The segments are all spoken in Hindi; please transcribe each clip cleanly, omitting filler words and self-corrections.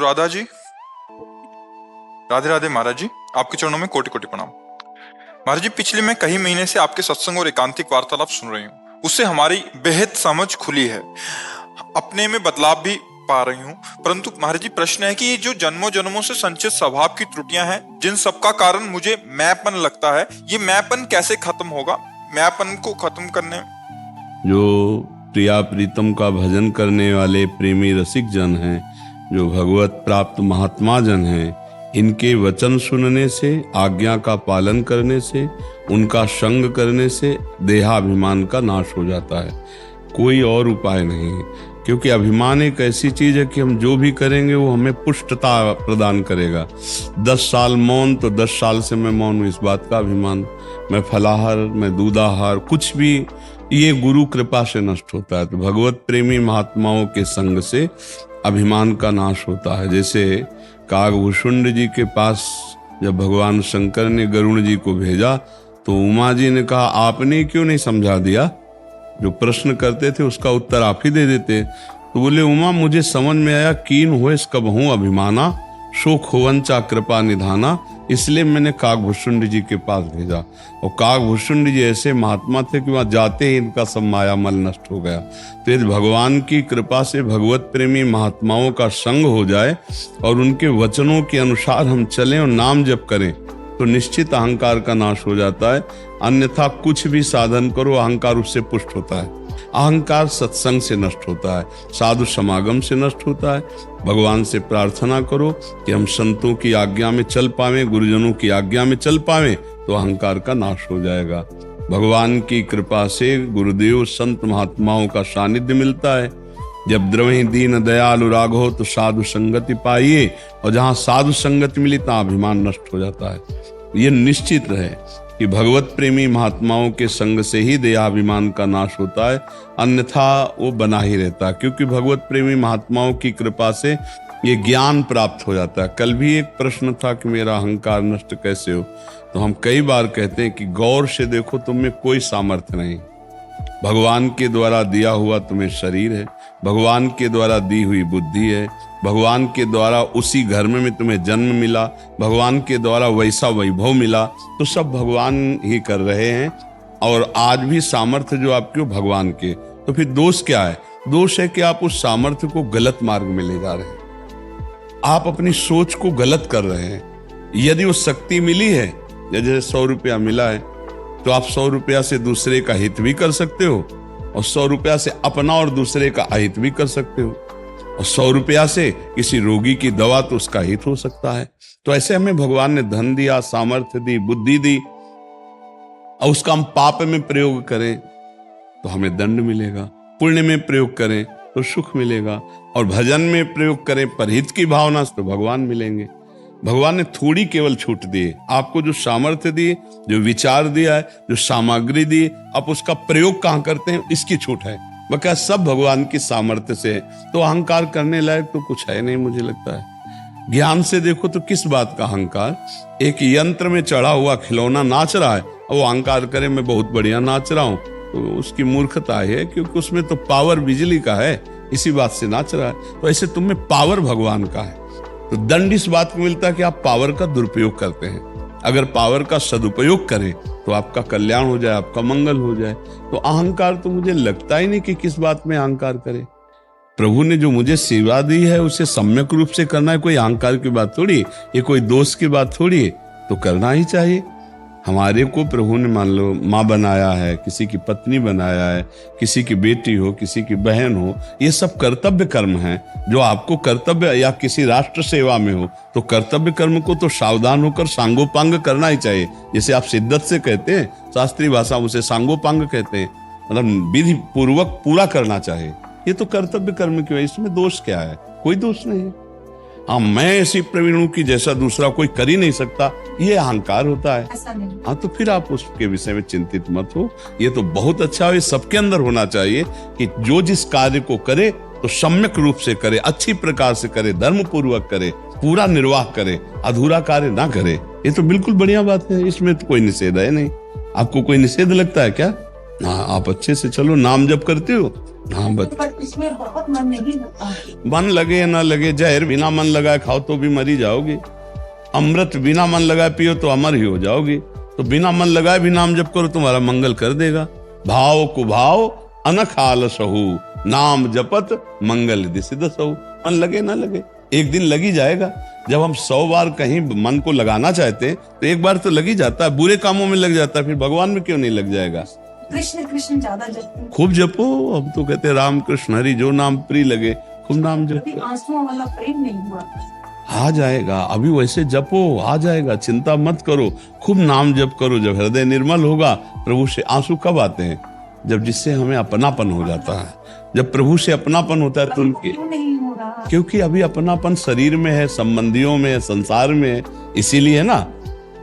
अनुराधा जी, राधे राधे महाराज जी, आपके चरणों में कोटि कोटि प्रणाम। महाराज जी, पिछले मैं कई महीने से आपके सत्संग और एकांतिक वार्तालाप सुन रही हूँ। उससे हमारी बेहद समझ खुली है, अपने में बदलाव भी पा रही हूँ। परंतु महाराज जी, प्रश्न है कि ये जो जन्मों जन्मों से संचित स्वभाव की त्रुटियां हैं, जिन सबका कारण मुझे मैंपन लगता है, ये मैंपन कैसे खत्म होगा? मैंपन को खत्म करने जो प्रिया प्रीतम का भजन करने वाले प्रेमी रसिक जन हैं, जो भगवत प्राप्त महात्मा जन हैं, इनके वचन सुनने से, आज्ञा का पालन करने से, उनका संग करने से देहाभिमान का नाश हो जाता है। कोई और उपाय नहीं है, क्योंकि अभिमान एक ऐसी चीज है कि हम जो भी करेंगे वो हमें पुष्टता प्रदान करेगा। 10 साल मौन तो 10 साल से मैं मौन हूँ, इस बात का अभिमान। मैं फलाहार, मैं दूधाहार, कुछ भी ये गुरु कृपा से नष्ट होता है। तो भगवत प्रेमी महात्माओं के संग से अभिमान का नाश होता है। जैसे कागभूषुंड जी के पास जब भगवान शंकर ने गरुण जी को भेजा तो उमा जी ने कहा, आपने क्यों नहीं समझा दिया? जो प्रश्न करते थे उसका उत्तर आप ही दे देते। तो बोले, उमा मुझे समझ में आया, कीन होए कबहूं अभिमाना, शोक होवंचा कृपा निधाना, इसलिए मैंने कागभूषुंड जी के पास भेजा। और कागभूषुंड जी ऐसे महात्मा थे कि वहां जाते ही इनका सब माया मल नष्ट हो गया। तो यदि भगवान की कृपा से भगवत प्रेमी महात्माओं का संग हो जाए और उनके वचनों के अनुसार हम चलें और नाम जप करें तो निश्चित अहंकार का नाश हो जाता है। अन्यथा कुछ भी साधन करो, अहंकार उससे पुष्ट होता है। अहंकार सत्संग से नष्ट होता है, साधु समागम से नष्ट होता है। भगवान से प्रार्थना करो कि हम संतों की आज्ञा में चल पावें, गुरुजनों की आज्ञा में चल पावें, तो अहंकार का नाश हो जाएगा। भगवान की कृपा से गुरुदेव संत महात्माओं का सानिध्य मिलता है। जब द्रवहि दीन दयालु राघो तो साधु संगति पाइए, और जहां साधु संगति मिली तहां अभिमान नष्ट हो जाता है। ये निश्चित रहे कि भगवत प्रेमी महात्माओं के संग से ही देहाभिमान का नाश होता है, अन्यथा वो बना ही रहता है। क्योंकि भगवत प्रेमी महात्माओं की कृपा से ये ज्ञान प्राप्त हो जाता है। कल भी एक प्रश्न था कि मेरा अहंकार नष्ट कैसे हो, तो हम कई बार कहते हैं कि गौर से देखो, तुम में कोई सामर्थ्य नहीं। भगवान के द्वारा दिया हुआ तुम्हें शरीर है, भगवान के द्वारा दी हुई बुद्धि है, भगवान के द्वारा उसी घर में तुम्हें जन्म मिला, भगवान के द्वारा वैसा वैभव मिला, तो सब भगवान ही कर रहे हैं। और आज भी सामर्थ्य जो आपके हो भगवान के, तो फिर दोष क्या है? दोष है कि आप उस सामर्थ्य को गलत मार्ग में ले जा रहे हैं, आप अपनी सोच को गलत कर रहे हैं। यदि वो शक्ति मिली है, जैसे 100 रुपया मिला है, तो आप 100 रुपया से दूसरे का हित भी कर सकते हो, और 100 रुपया से अपना और दूसरे का अहित भी कर सकते हो, और 100 रुपया से किसी रोगी की दवा, तो उसका हित हो सकता है। तो ऐसे हमें भगवान ने धन दिया, सामर्थ्य दी, बुद्धि दी, और उसका हम पाप में प्रयोग करें तो हमें दंड मिलेगा, पुण्य में प्रयोग करें तो सुख मिलेगा, और भजन में प्रयोग करें परहित की भावना से तो भगवान मिलेंगे। भगवान ने थोड़ी केवल छूट दी, आपको जो सामर्थ्य दी, जो विचार दिया है, जो सामग्री दी, आप उसका प्रयोग कहाँ करते हैं, इसकी छूट है। वह सब भगवान की सामर्थ्य से है। तो अहंकार करने लायक तो कुछ है नहीं, मुझे लगता है। ज्ञान से देखो तो किस बात का अहंकार? एक यंत्र में चढ़ा हुआ खिलौना नाच रहा है, और वो अहंकार करे मैं बहुत बढ़िया नाच रहा हूं, तो उसकी मूर्खता है, क्योंकि उसमें तो पावर बिजली का है, इसी बात से नाच रहा है। तो ऐसे तुम में पावर भगवान का है। तो दंड इस बात को मिलता है कि आप पावर का दुरुपयोग करते हैं। अगर पावर का सदुपयोग करें तो आपका कल्याण हो जाए, आपका मंगल हो जाए। तो अहंकार तो मुझे लगता ही नहीं कि किस बात में अहंकार करे। प्रभु ने जो मुझे सेवा दी है उसे सम्यक रूप से करना है, कोई अहंकार की बात थोड़ी, ये कोई दोष की बात थोड़ी है, तो करना ही चाहिए। हमारे को प्रभु ने मान लो माँ बनाया है, किसी की पत्नी बनाया है, किसी की बेटी हो, किसी की बहन हो, ये सब कर्तव्य कर्म हैं। जो आपको कर्तव्य, या किसी राष्ट्र सेवा में हो तो कर्तव्य कर्म को तो सावधान होकर सांगोपांग करना ही चाहिए। जैसे आप शिद्दत से कहते हैं, शास्त्रीय भाषा में उसे सांगोपांग कहते हैं, मतलब विधि पूर्वक पूरा करना चाहिए। ये तो कर्तव्य कर्म क्यों है, इसमें दोष क्या है? कोई दोष नहीं है। हाँ, मैं ऐसी प्रवीण हूं कि जैसा दूसरा कोई कर ही नहीं सकता, ये अहंकार होता है। हाँ, तो फिर आप उसके विषय में चिंतित मत हो। ये तो बहुत अच्छा है, ये सबके अंदर होना चाहिए कि जो जिस कार्य को करे तो सम्यक रूप से करे, अच्छी प्रकार से करे, धर्म पूर्वक करे, पूरा निर्वाह करे, अधूरा कार्य ना करे। ये तो बिल्कुल बढ़िया बात है, इसमें तो कोई निषेध है नहीं। आपको कोई निषेध लगता है क्या? हाँ, आप अच्छे से चलो, नाम जप करते हो? हाँ बस, पर इसमें बहुत मन नहीं लगता है। मन लगे या ना लगे, जहर बिना मन लगाए खाओ तो भी मरी जाओगे, अमृत बिना मन लगाए पियो तो अमर ही हो जाओगे। तो बिना मन लगाए भी नाम जप करो, तुम्हारा मंगल कर देगा। भाव कुभाव अनख आलसहु, नाम जपत मंगल दिस दसहु। मन लगे ना लगे, एक दिन लग ही जाएगा। जब हम 100 बार कहीं मन को लगाना चाहते हैं तो एक बार तो लग ही जाता है, बुरे कामों में लग जाता है, फिर भगवान में क्यों नहीं लग जाएगा? कृष्ण कृष्ण ज्यादा जपते हैं। खूब जपो। हम तो कहते हैं राम कृष्ण हरि, जो नाम प्रिय लगे खूब नाम कभी जपो, आंसुओं वाला प्रेम नहीं हुआ। आ जाएगा। अभी वैसे जपो, आ जाएगा, चिंता मत करो, खूब नाम जप करो। जब हृदय निर्मल होगा, प्रभु से आंसू कब आते हैं? जब जिससे हमें अपनापन हो जाता है। जब प्रभु से अपनापन होता है तो उनके, क्यों नहीं हो रहा? क्योंकि अभी अपनापन शरीर में है, संबंधियों में है, संसार में है, इसीलिए ना।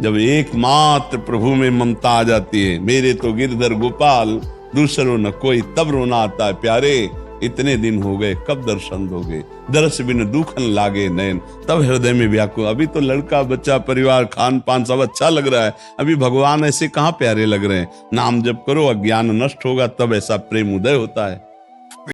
जब एकमात्र प्रभु में ममता आ जाती है, मेरे तो गिरधर गोपाल दूसरों न कोई, तब रोना आता है प्यारे, इतने दिन हो गए कब दर्शन दोगे, दरस बिन दुखन लागे नैन, तब हृदय में व्याकुल। अभी तो लड़का बच्चा परिवार खान पान सब अच्छा लग रहा है, अभी भगवान ऐसे कहाँ प्यारे लग रहे हैं। नाम जप करो, अज्ञान नष्ट होगा, तब ऐसा प्रेम उदय होता है।